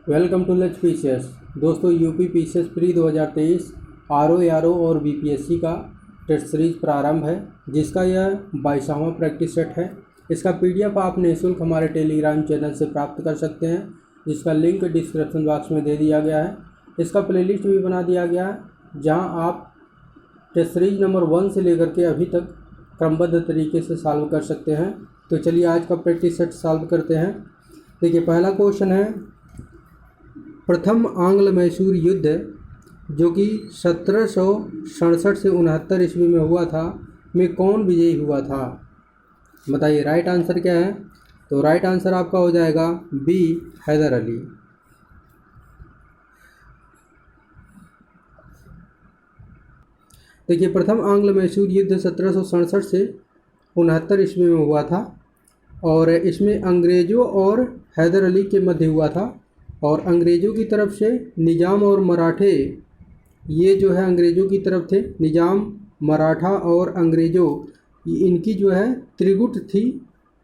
Welcome to let's PCS. दोस्तों, UP PCS pre 2023 RO और BPSC का टेस्ट सीरीज प्रारंभ है, जिसका यह 22वां प्रैक्टिस सेट है। इसका पीडीएफ आप निःशुल्क हमारे टेलीग्राम चैनल से प्राप्त कर सकते हैं, जिसका लिंक डिस्क्रिप्शन बॉक्स में दे दिया गया है। इसका प्लेलिस्ट भी बना दिया गया है, जहां आप टेस्ट सीरीज नंबर 1 से लेकर के अभी तक क्रमबद्ध तरीके से सॉल्व कर सकते हैं। तो चलिए आज का प्रैक्टिस सेट सॉल्व करते हैं। देखिए, पहला क्वेश्चन है, प्रथम आंग्ल मैसूर युद्ध जो कि 1767 से 69 ईस्वी में हुआ था, में कौन विजयी हुआ था? बताइए राइट आंसर क्या है। तो राइट आंसर आपका हो जाएगा बी, हैदर अली। देखिए, प्रथम आंग्ल मैसूर युद्ध 1767 से 69 ईस्वी में हुआ था और इसमें अंग्रेज़ों और हैदर अली के मध्य हुआ था। और अंग्रेज़ों की तरफ से निज़ाम और मराठे, ये जो है अंग्रेज़ों की तरफ थे। निज़ाम, मराठा और अंग्रेज़ों, इनकी जो है त्रिगुट थी।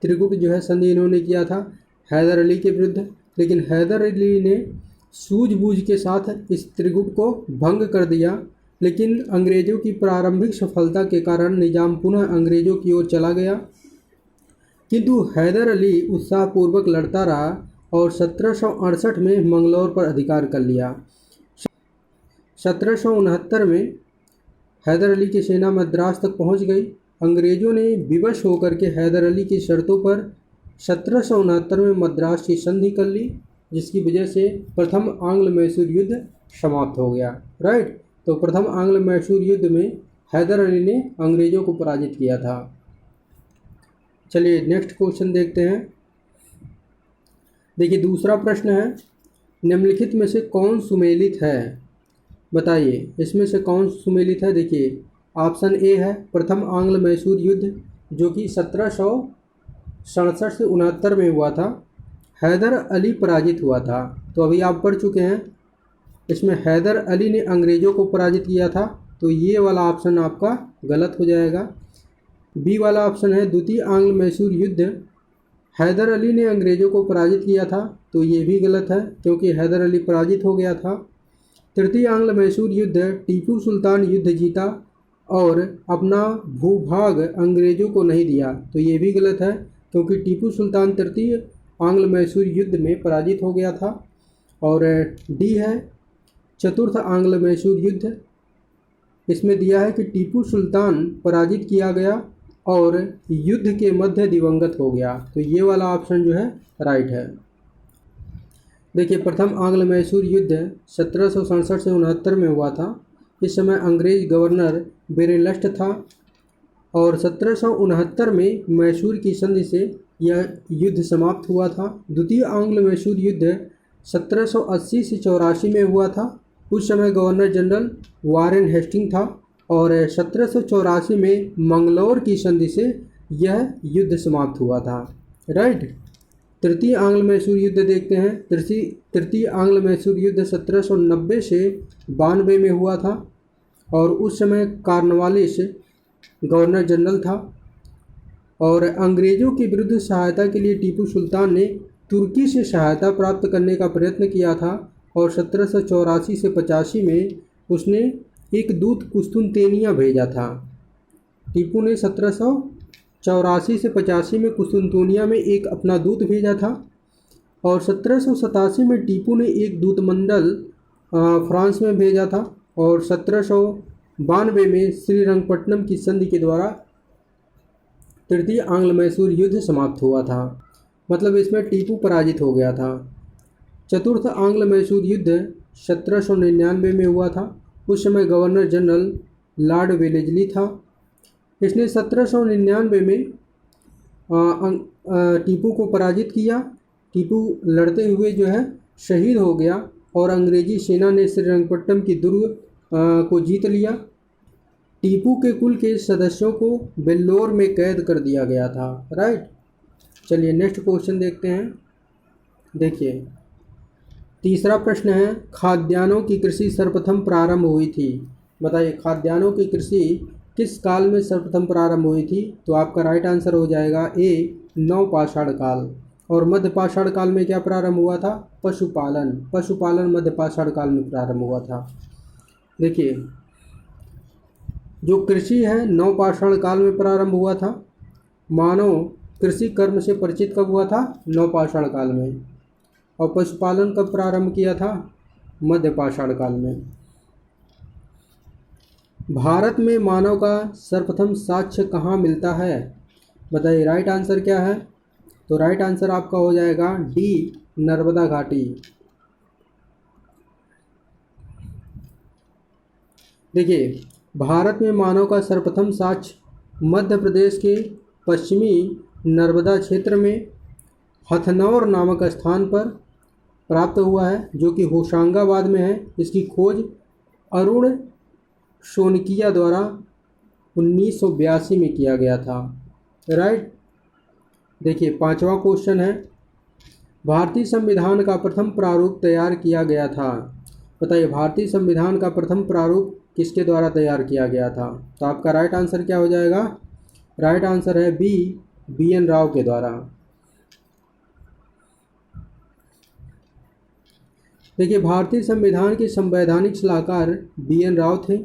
त्रिगुट जो है संधि इन्होंने किया था हैदर अली के विरुद्ध, लेकिन हैदर अली ने सूझबूझ के साथ इस त्रिगुट को भंग कर दिया। लेकिन अंग्रेज़ों की प्रारंभिक सफलता के कारण निज़ाम पुनः अंग्रेज़ों की ओर चला गया, किंतु हैदर अली उत्साहपूर्वक लड़ता रहा और 1768 में मंगलौर पर अधिकार कर लिया। 1769 में हैदर अली की सेना मद्रास तक पहुंच गई। अंग्रेज़ों ने विवश होकर के हैदर अली की शर्तों पर 1769 में मद्रास की संधि कर ली, जिसकी वजह से प्रथम आंग्ल मैसूर युद्ध समाप्त हो गया। राइट, तो प्रथम आंग्ल मैसूर युद्ध में हैदर अली ने अंग्रेज़ों को पराजित किया था। चलिए नेक्स्ट क्वेश्चन देखते हैं। देखिए, दूसरा प्रश्न है, निम्नलिखित में से कौन सुमेलित है? बताइए इसमें से कौन सुमेलित है। देखिए, ऑप्शन ए है प्रथम आंग्ल मैसूर युद्ध जो कि 1767 से 69 में हुआ था, हैदर अली पराजित हुआ था। तो अभी आप पढ़ चुके हैं, इसमें हैदर अली ने अंग्रेज़ों को पराजित किया था, तो ये वाला ऑप्शन आपका गलत हो जाएगा। बी वाला ऑप्शन है द्वितीय आंग्ल मैसूर युद्ध, हैदर अली ने अंग्रेज़ों को पराजित किया था, तो ये भी गलत है क्योंकि हैदर अली पराजित हो गया था। तृतीय आंग्ल मैसूर युद्ध, टीपू सुल्तान युद्ध जीता और अपना भूभाग अंग्रेज़ों को नहीं दिया, तो ये भी गलत है क्योंकि टीपू सुल्तान तृतीय आंग्ल मैसूर युद्ध में पराजित हो गया था। और डी है चतुर्थ आंग्ल मैसूर युद्ध, इसमें दिया है कि टीपू सुल्तान पराजित किया गया और युद्ध के मध्य दिवंगत हो गया, तो ये वाला ऑप्शन जो है राइट है। देखिए, प्रथम आंग्ल मैसूर युद्ध 1767 से 69 में हुआ था। इस समय अंग्रेज गवर्नर बेरेलस्ट था और 1769 में मैसूर की संधि से यह युद्ध समाप्त हुआ था। द्वितीय आंग्ल मैसूर युद्ध 1780 से 84 में हुआ था। उस समय गवर्नर जनरल वारेन हेस्टिंग था और 1784 में मंगलौर की संधि से यह युद्ध समाप्त हुआ था। राइट, तृतीय आंग्ल मैसूर युद्ध देखते हैं। तृतीय आंग्ल मैसूर युद्ध 1790 से 92 में हुआ था और उस समय कॉर्नवालिस गवर्नर जनरल था और अंग्रेज़ों के विरुद्ध सहायता के लिए टीपू सुल्तान ने तुर्की से सहायता प्राप्त करने का प्रयत्न किया था और 1784 से 85 में उसने एक दूत कुस्तुनतेनिया भेजा था। टीपू ने 1784 से 85 में कुस्तुनतेनिया में एक अपना दूत भेजा था और 1787 में टीपू ने एक दूतमंडल फ्रांस में भेजा था और 1792 में श्रीरंगपट्टनम की संधि के द्वारा तृतीय आंग्ल मैसूर युद्ध समाप्त हुआ था। मतलब इसमें टीपू पराजित हो गया था। चतुर्थ आंग्ल मैसूर युद्ध 1799 में हुआ था। उस समय गवर्नर जनरल लॉर्ड वेलेस्ली था। इसने 1799 में टीपू को पराजित किया। टीपू लड़ते हुए जो है शहीद हो गया और अंग्रेजी सेना ने श्रीरंगपट्टनम की दुर्ग को जीत लिया। टीपू के कुल के सदस्यों को वेल्लोर में कैद कर दिया गया था। राइट, चलिए नेक्स्ट क्वेश्चन देखते हैं। देखिए, तीसरा प्रश्न है, खाद्यान्नों की कृषि सर्वप्रथम प्रारंभ हुई थी। बताइए खाद्यान्नों की कृषि किस काल में सर्वप्रथम प्रारंभ हुई थी? तो आपका राइट आंसर हो जाएगा ए, नवपाषाण काल। और मध्यपाषाण काल में क्या प्रारंभ हुआ था? पशुपालन। पशुपालन मध्यपाषाण काल में प्रारंभ हुआ था। देखिए, जो कृषि है नवपाषाण काल में प्रारंभ हुआ था। मानव कृषि कर्म से परिचित कब हुआ था? नवपाषाण काल में। और पशुपालन कब प्रारंभ किया था? मध्यपाषाण काल में। भारत में मानव का सर्वप्रथम साक्ष्य कहाँ मिलता है? बताइए, राइट आंसर क्या है? तो राइट आंसर आपका हो जाएगा डी, नर्मदा घाटी। देखिए, भारत में मानव का सर्वप्रथम साक्ष्य मध्य प्रदेश के पश्चिमी नर्मदा क्षेत्र में हथनौर नामक स्थान पर प्राप्त हुआ है, जो कि होशंगाबाद में है। इसकी खोज अरुण शोनकिया द्वारा 1982 में किया गया था। राइट। देखिए, 5वां क्वेश्चन है, भारतीय संविधान का प्रथम प्रारूप तैयार किया गया था। बताइए, भारतीय संविधान का प्रथम प्रारूप किसके द्वारा तैयार किया गया था? तो आपका राइट आंसर क्या हो जाएगा? राइट आंसर है बी एन राव के द्वारा। देखिए, भारतीय संविधान के संवैधानिक सलाहकार बी एन राव थे।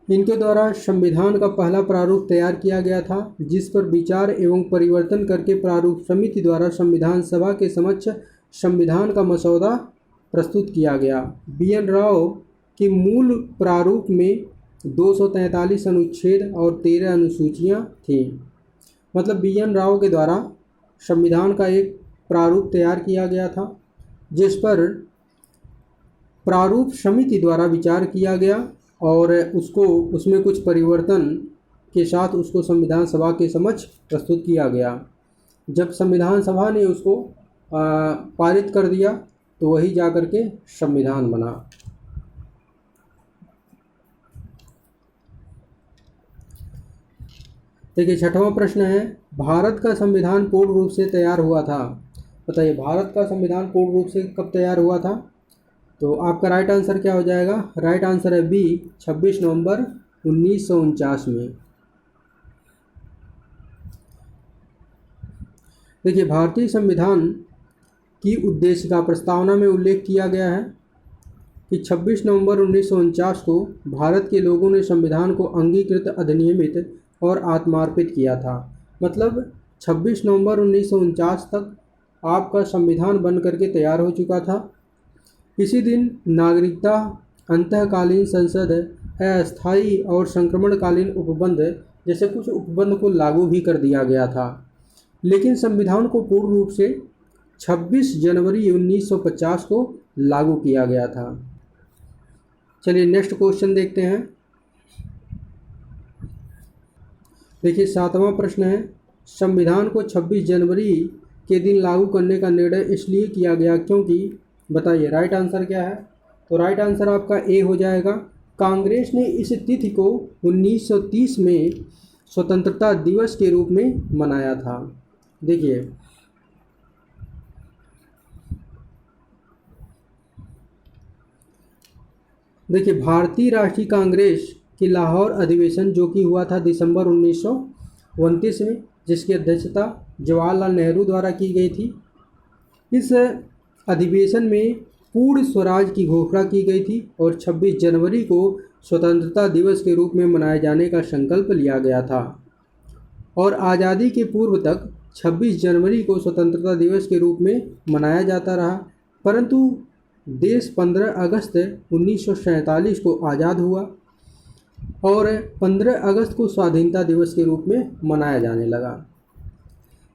इनके द्वारा संविधान का पहला प्रारूप तैयार किया गया था, जिस पर विचार एवं परिवर्तन करके प्रारूप समिति द्वारा संविधान सभा के समक्ष संविधान का मसौदा प्रस्तुत किया गया। बी एन राव के मूल प्रारूप में 243 अनुच्छेद और 13 अनुसूचियां थीं। मतलब बी एन राव के द्वारा संविधान का एक प्रारूप तैयार किया गया था, जिस पर प्रारूप समिति द्वारा विचार किया गया और उसमें कुछ परिवर्तन के साथ उसको संविधान सभा के समक्ष प्रस्तुत किया गया। जब संविधान सभा ने उसको पारित कर दिया तो वही जाकर के संविधान बना। देखिए, 6वां प्रश्न है, भारत का संविधान पूर्ण रूप से तैयार हुआ था। बताइए, भारत का संविधान पूर्ण रूप से कब तैयार हुआ था? तो आपका राइट आंसर क्या हो जाएगा? राइट आंसर है बी, 26 नवंबर 1949 में। देखिए, भारतीय संविधान की उद्देशिका प्रस्तावना में उल्लेख किया गया है कि 26 नवंबर 1949 को भारत के लोगों ने संविधान को अंगीकृत, अधिनियमित और आत्मार्पित किया था। मतलब 26 नवंबर 1949 तक आपका संविधान बन करके तैयार हो चुका था। इसी दिन नागरिकता, अंतःकालीन संसद, अस्थायी और संक्रमणकालीन उपबंध जैसे कुछ उपबंध को लागू भी कर दिया गया था। लेकिन संविधान को पूर्ण रूप से 26 जनवरी 1950 को लागू किया गया था। चलिए नेक्स्ट क्वेश्चन देखते हैं। देखिए, 7वां प्रश्न है, संविधान को 26 जनवरी के दिन लागू करने का निर्णय इसलिए किया गया क्योंकि। बताइए, राइट आंसर क्या है? तो राइट आंसर आपका ए हो जाएगा। कांग्रेस ने इस तिथि को 1930 में स्वतंत्रता दिवस के रूप में मनाया था। देखिए, भारतीय राष्ट्रीय कांग्रेस की लाहौर अधिवेशन जो कि हुआ था दिसंबर 1929 में, जिसकी अध्यक्षता जवाहरलाल नेहरू द्वारा की गई थी। इस अधिवेशन में पूर्ण स्वराज की घोषणा की गई थी और 26 जनवरी को स्वतंत्रता दिवस के रूप में मनाए जाने का संकल्प लिया गया था। और आज़ादी के पूर्व तक 26 जनवरी को स्वतंत्रता दिवस के रूप में मनाया जाता रहा, परंतु देश 15 अगस्त 1947 को आज़ाद हुआ और 15 अगस्त को स्वाधीनता दिवस के रूप में मनाया जाने लगा।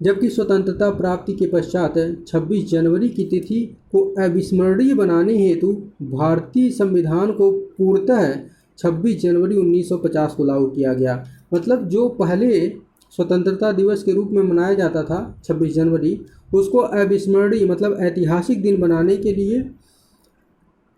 जबकि स्वतंत्रता प्राप्ति के पश्चात 26 जनवरी की तिथि को अविस्मरणीय बनाने हेतु भारतीय संविधान को पूर्णतः 26 जनवरी 1950 को लागू किया गया। मतलब जो पहले स्वतंत्रता दिवस के रूप में मनाया जाता था 26 जनवरी, उसको अविस्मरणीय मतलब ऐतिहासिक दिन बनाने के लिए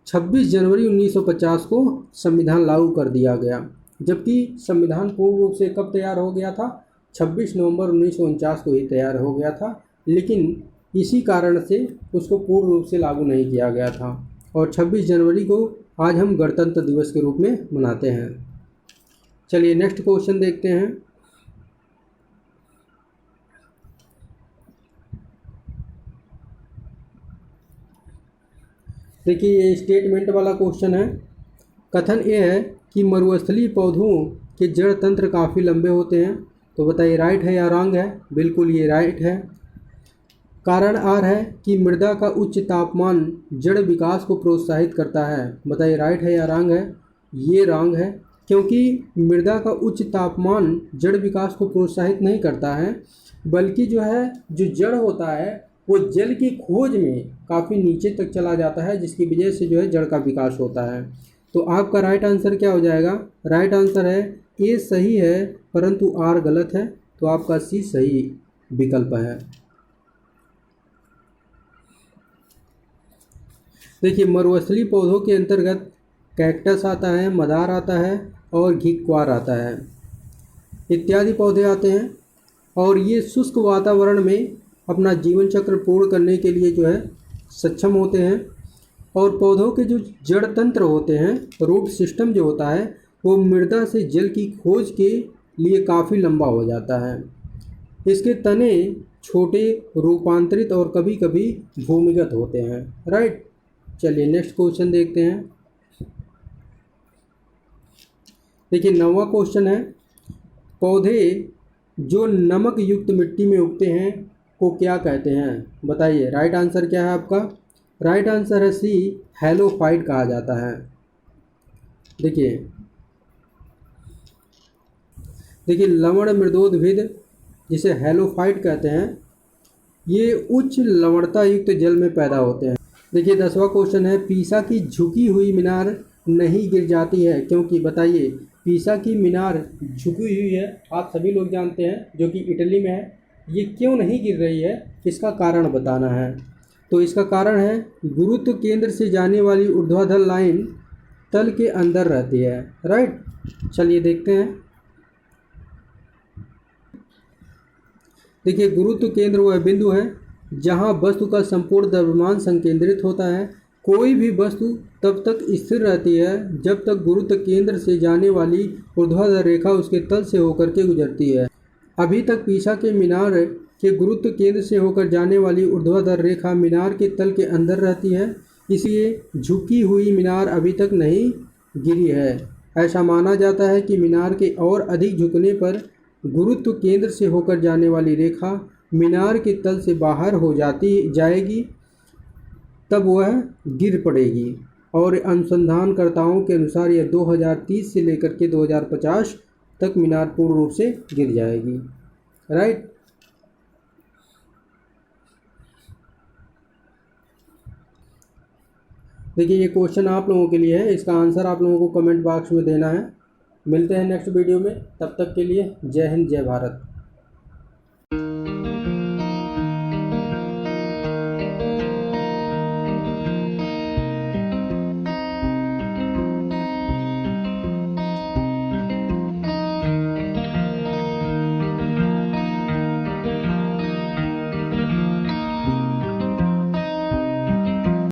26 जनवरी 1950 को संविधान लागू कर दिया गया। जबकि संविधान पूर्ण रूप से कब तैयार हो गया था? 26 नवंबर 1949 को ही तैयार हो गया था, लेकिन इसी कारण से उसको पूर्ण रूप से लागू नहीं किया गया था। और 26 जनवरी को आज हम गणतंत्र दिवस के रूप में मनाते हैं। चलिए नेक्स्ट क्वेश्चन देखते हैं। देखिए ये स्टेटमेंट वाला क्वेश्चन है। कथन ये है कि मरुस्थलीय पौधों के जड़ तंत्र काफ़ी लंबे होते हैं। तो बताइए राइट है या रॉन्ग है? बिल्कुल ये राइट है। कारण आर है कि मृदा का उच्च तापमान जड़ विकास को प्रोत्साहित करता है। बताइए राइट है या रॉन्ग है? ये रॉन्ग है, क्योंकि मृदा का उच्च तापमान जड़ विकास को प्रोत्साहित नहीं करता है, बल्कि जो जड़ होता है वो जल की खोज में काफ़ी नीचे तक चला जाता है, जिसकी वजह से जड़ का विकास होता है। तो आपका राइट आंसर क्या हो जाएगा? राइट आंसर है ए सही है, परंतु आर गलत है। तो आपका सी सही विकल्प है। देखिए मरुस्थलीय पौधों के अंतर्गत कैक्टस आता है, मदार आता है और घिक्वार आता है, इत्यादि पौधे आते हैं। और ये शुष्क वातावरण में अपना जीवन चक्र पूर्ण करने के लिए सक्षम होते हैं। और पौधों के जो जड़ तंत्र होते हैं, रूट सिस्टम जो होता है, वो मृदा से जल की खोज के लिए काफ़ी लंबा हो जाता है। इसके तने छोटे, रूपांतरित और कभी कभी भूमिगत होते हैं। राइट, चलिए नेक्स्ट क्वेश्चन देखते हैं। देखिए 9वां क्वेश्चन है, पौधे जो नमक युक्त मिट्टी में उगते हैं को क्या कहते हैं? बताइए राइट आंसर क्या है आपका? राइट आंसर है सी, हैलोफाइट कहा जाता है। देखिए लवण मृदोद्भिद जिसे हैलोफाइट कहते हैं, ये उच्च लवणता युक्त जल में पैदा होते हैं। देखिए 10वां क्वेश्चन है, पीसा की झुकी हुई मीनार नहीं गिर जाती है क्योंकि? बताइए पीसा की मीनार झुकी हुई है, आप सभी लोग जानते हैं, जो कि इटली में है, ये क्यों नहीं गिर रही है? इसका कारण बताना है। तो इसका कारण है गुरुत्व केंद्र से जाने वाली ऊर्ध्वाधर लाइन तल के अंदर रहती है। राइट, चलिए देखते हैं। देखिए गुरुत्व केंद्र वह बिंदु है जहां वस्तु का संपूर्ण द्रव्यमान संकेंद्रित होता है। कोई भी वस्तु तब तक स्थिर रहती है जब तक गुरुत्व केंद्र से जाने वाली ऊर्ध्वाधर रेखा उसके तल से होकर के गुजरती है। अभी तक पीसा के मीनार के गुरुत्व केंद्र से होकर जाने वाली ऊर्ध्वाधर रेखा मीनार के तल के अंदर रहती है, इसलिए झुकी हुई मीनार अभी तक नहीं गिरी है। ऐसा माना जाता है कि मीनार के और अधिक झुकने पर गुरुत्व केंद्र से होकर जाने वाली रेखा मीनार के तल से बाहर हो जाएगी, तब वह गिर पड़ेगी। और अनुसंधानकर्ताओं के अनुसार यह 2030 से लेकर के 2050 तक मीनार पूर्ण रूप से गिर जाएगी। राइट, देखिए ये क्वेश्चन आप लोगों के लिए है, इसका आंसर आप लोगों को कमेंट बॉक्स में देना है। मिलते हैं नेक्स्ट वीडियो में, तब तक के लिए जय हिंद, जय भारत।